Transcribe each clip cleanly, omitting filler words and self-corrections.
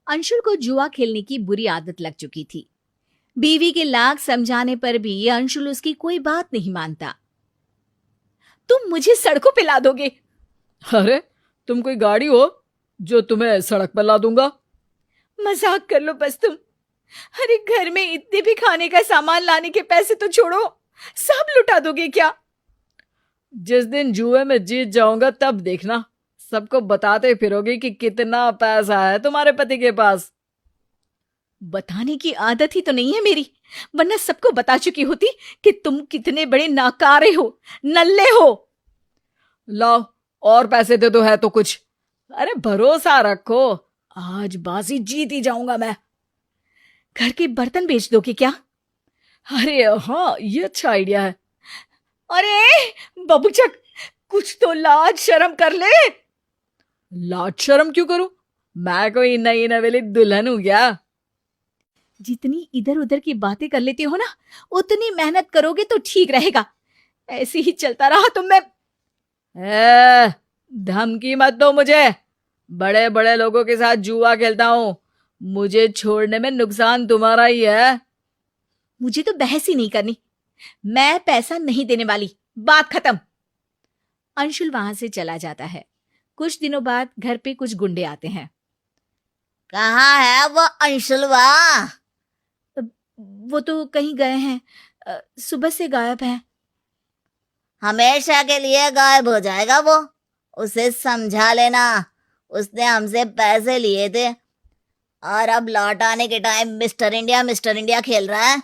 अंशुल को जुआ खेलने की बुरी आदत लग चुकी थी। बीवी के लाख समझाने पर भी अंशुल उसकी कोई बात नहीं मानता। तुम मुझे सड़कों पे ला दोगे? अरे तुम कोई गाड़ी हो जो तुम्हें सड़क पर ला दूंगा? मजाक कर लो बस तुम। अरे घर में इतने भी खाने का सामान लाने के पैसे तो छोड़ो, सब लुटा दोगे क्या? जिस दिन जुए में जीत जाऊंगा तब देखना, सबको बताते फिरोगी कि कितना पैसा है तुम्हारे पति के पास। बताने की आदत ही तो नहीं है मेरी, वरना सबको बता चुकी होती कि तुम कितने बड़े नाकारे हो, नल्ले हो। लाओ और पैसे दे दो, है तो कुछ। अरे भरोसा रखो, आज बाजी जीत ही जाऊंगा मैं। घर के बर्तन बेच दोगे क्या? अरे हाँ, ये अच्छा आइडिया है। अरे बबूचक, कुछ तो लाज शर्म कर ले। लाज शर्म क्यों करूं? मैं कोई नई नवेली दुल्हन हूं क्या? जितनी इधर उधर की बातें कर लेते हो ना, उतनी मेहनत करोगे तो ठीक रहेगा। ऐसे ही चलता रहा तो मैं धमकी मत दो मुझे। बड़े बड़े लोगों के साथ जुआ खेलता हूं, मुझे छोड़ने में नुकसान तुम्हारा ही है। मुझे तो बहस ही नहीं करनी, मैं पैसा नहीं देने वाली, बात खत्म। अंशुल वहां से चला जाता है। कुछ दिनों बाद घर पे कुछ गुंडे आते हैं। कहाँ है वो अंशुलवा? वो तो कहीं गए हैं, सुबह से गायब है। हमेशा के लिए गायब हो जाएगा वो, उसे समझा लेना। उसने हमसे पैसे लिए थे और अब लौट आने के टाइम मिस्टर इंडिया खेल रहा है।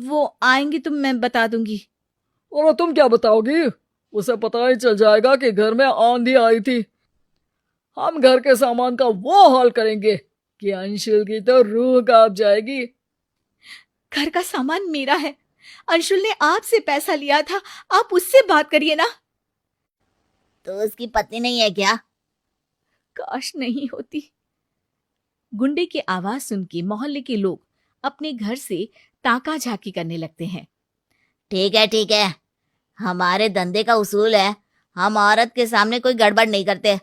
वो आएंगे तो मैं बता दूंगी। और तुम क्या बताओगी? उसे पता ही चल जाएगा कि घर में आंधी आई थी। हम घर के सामान का वो हाल करेंगे कि अंशुल की तो रूह कांप जाएगी। घर का सामान मेरा है, अंशुल ने आपसे पैसा लिया था, आप उससे बात करिए ना। तो उसकी पत्नी नहीं है क्या? काश नहीं होती। गुंडे की आवाज सुन के मोहल्ले के लोग अपने घर से ताका झाकी करने लगते हैं। ठीक है, हमारे धंधे का उसूल है, हम औरत के सामने कोई गड़बड़ नहीं करते।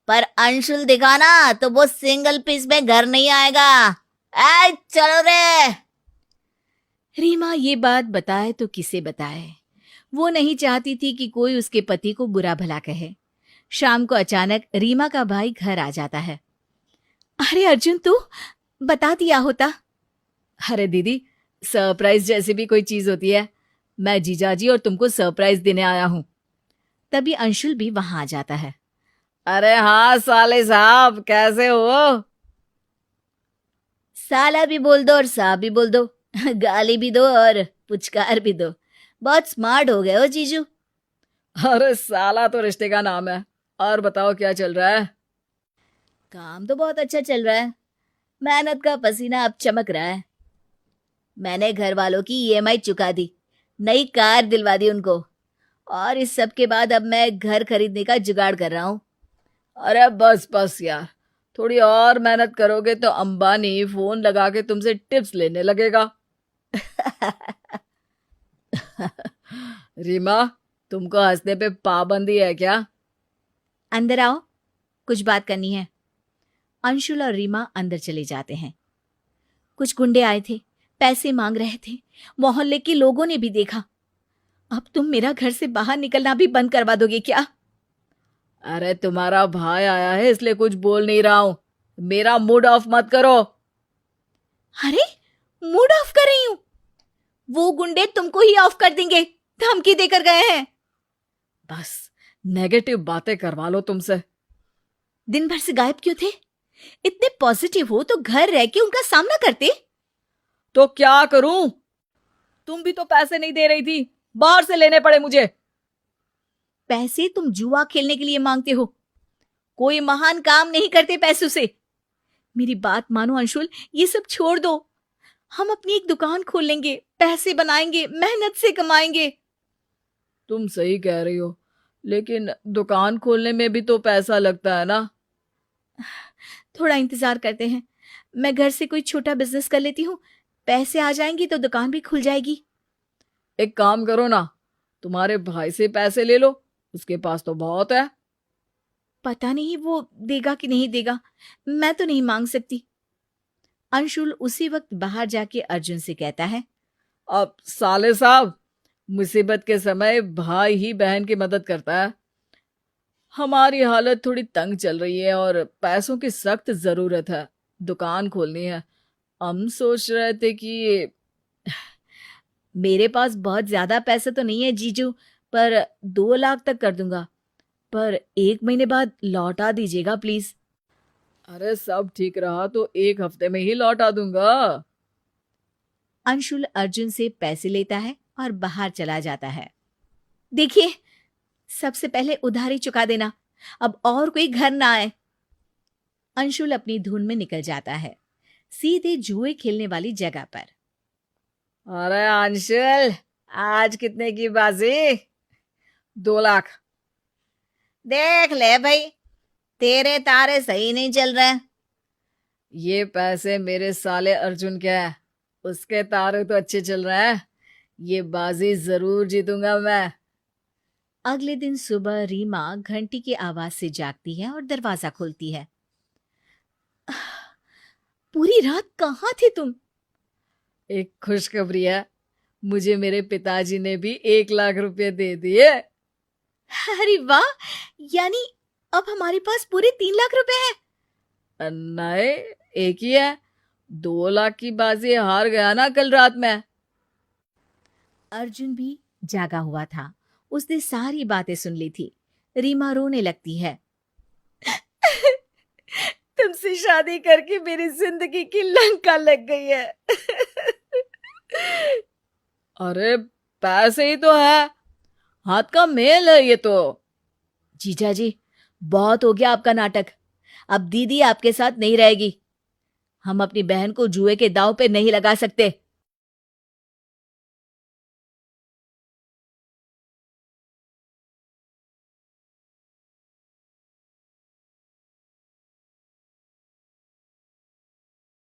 पर अंशुल दिखा ना तो वो सिंगल पीस में घर नहीं आएगा। चलो रे। रीमा ये बात बताए तो किसे बताए। वो नहीं चाहती थी कि कोई उसके पति को बुरा भला कहे। शाम को अचानक रीमा का भाई घर आ जाता है। अरे अर्जुन, तू बता दिया होता। अरे दीदी, सरप्राइज जैसी भी कोई चीज होती है, मैं जीजाजी और तुमको सरप्राइज देने आया हूं। तभी अंशुल भी वहां आ जाता है। अरे हाँ साले साहब, कैसे हो? साला भी बोल दो और साहब भी बोल दो, गाली भी दो और पुचकार भी दो। बहुत स्मार्ट हो गए हो जीजू। अरे साला तो रिश्ते का नाम है। और बताओ क्या चल रहा है? काम तो बहुत अच्छा चल रहा है, मेहनत का पसीना अब चमक रहा है। मैंने घर वालों की ईएमआई चुका दी, नई कार दिलवा दी उनको, और इस सब के बाद अब मैं घर खरीदने का जुगाड़ कर रहा हूँ। अरे बस बस यार, थोड़ी और मेहनत करोगे तो अंबानी फोन लगा के तुमसे टिप्स लेने लगेगा। रीमा, तुमको हंसने पे पाबंदी है क्या? अंदर आओ, कुछ बात करनी है। अंशुल और रीमा अंदर चले जाते हैं। कुछ गुंडे आए थे, पैसे मांग रहे थे। मोहल्ले के लोगों ने भी देखा। अब तुम मेरा घर से बाहर निकलना भी बंद करवा दोगे क्या? अरे तुम्हारा भाई आया है इसलिए कुछ बोल नहीं रहा हूं। मेरा मूड ऑफ मत करो। अरे मूड ऑफ कर रही हूं? वो गुंडे तुमको ही ऑफ कर देंगे, धमकी देकर गए हैं। बस नेगेटिव बातें करवा लो तुमसे। दिन भर से गायब क्यों थे? इतने पॉजिटिव हो तो घर रह के उनका सामना करते। तो क्या करूं? तुम भी तो पैसे नहीं दे रही थी, बाहर से लेने पड़े मुझे। पैसे तुम जुआ खेलने के लिए मांगते हो, कोई महान काम नहीं करते पैसों से। मेरी बात मानो अंशुल, ये सब छोड़ दो। हम अपनी एक दुकान खोल लेंगे, पैसे बनाएंगे, मेहनत से कमाएंगे। तुम सही कह रही हो, लेकिन दुकान खोलने में भी तो पैसा लगता है ना। थोड़ा इंतजार करते हैं, मैं घर से कोई छोटा बिजनेस कर लेती हूँ, पैसे आ जाएंगे तो दुकान भी खुल जाएगी। एक काम करो ना, तुम्हारे भाई से पैसे ले लो, उसके पास तो बहुत है। पता नहीं वो देगा कि नहीं देगा, मैं तो नहीं मांग सकती। अंशुल उसी वक्त बाहर जाके अर्जुन से कहता है, अब साले साहब, मुसीबत के समय भाई ही बहन की मदद करता है। हमारी हालत थोड़ी तंग चल रही है और पैसों की सख्त जरूरत है। दुकान खोलनी है। हम सोच रहे थे कि मेरे पास बहुत ज्यादा पैसे तो नहीं है जीजू, पर 2 लाख तक कर दूंगा, पर 1 महीने बाद लौटा दीजिएगा प्लीज। अरे सब ठीक रहा तो 1 हफ्ते में ही लौटा दूंगा। अंशुल अर्जुन से पैसे लेता है और बाहर चला जाता है। देखिए, सबसे पहले उधारी चुका देना, अब और कोई घर ना आए। अंशुल अपनी धुन में निकल जाता है, सीधे जुए खेलने वाली जगह पर। अरे अंशुल, आज कितने की बाजी? 2 लाख। देख ले भाई, तेरे तारे सही नहीं चल रहे। ये पैसे मेरे साले अर्जुन के हैं, उसके तारे तो अच्छे चल रहे हैं। ये बाजी जरूर जीतूंगा मैं। अगले दिन सुबह रीमा घंटी की आवाज से जागती है और दरवाजा खोलती है। पूरी रात कहाँ थे तुम? एक खुशखबरी है, मुझे मेरे पिताजी ने भी 1 लाख रुपए दे दिए। अरे वाह, यानी अब हमारे पास पूरे 3 लाख रुपए हैं। नहीं, एक ही है। 2 लाख की बाजी हार गया ना कल रात में। अर्जुन भी जागा हुआ था, उसने सारी बातें सुन ली थी। रीमा रोने लगती है। तुमसे शादी करके मेरी जिंदगी की लंका लग गई है। अरे पैसे ही तो है, हाथ का मेल है ये तो। जीजा जी, बहुत हो गया आपका नाटक, अब दीदी आपके साथ नहीं रहेगी। हम अपनी बहन को जुए के दांव पे नहीं लगा सकते।